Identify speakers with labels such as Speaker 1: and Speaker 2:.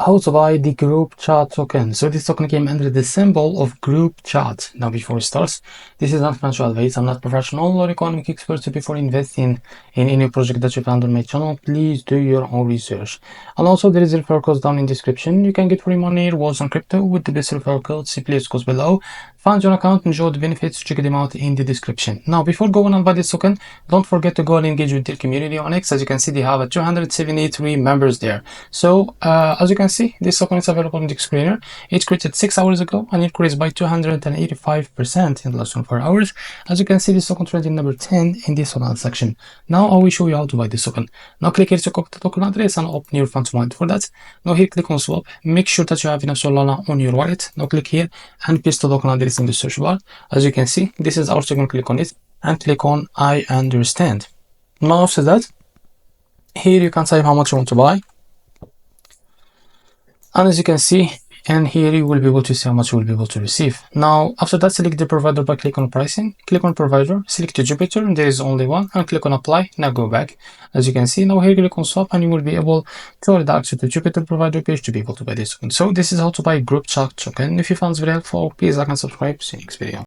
Speaker 1: how to buy the group chat token. So this token came under the symbol of group chat. Now before we start, this is not financial advice. I'm not professional or economic expert. So before investing in any project that you found on my channel, please do your own research. And also there is a referral code down in description. You can get free money, rewards on crypto with the best referral code. Simply use code below. Find your account, enjoy the benefits, check them out in the description. Now before going on buy this token, don't forget to go and engage with their community on X. As you can see, they have 273 members there. So as you can see, this token is available on the screener. It created 6 hours ago and increased by 285% in the last 24 hours. As you can see, this token trending number 10 in this token section. Now I will show you how to buy this token. Now click here to copy the token address and open your funds wallet. For that, now here click on swap. Make sure that you have enough Solana on your wallet. Now click here and paste the token address in the search bar. As you can see, this is our token. Click on it and click on I understand. Now after that, here you can type how much you want to buy. And as you can see, and here you will be able to see how much you will be able to receive. Now, after that, select the provider by click on pricing, click on provider, select Jupiter, and there is only one, and click on apply. Now go back. As you can see, now here click on swap, and you will be able to redirect to the Jupiter provider page to be able to buy this token. So this is how to buy group chat token. If you found it very helpful, please like and subscribe. See you next video.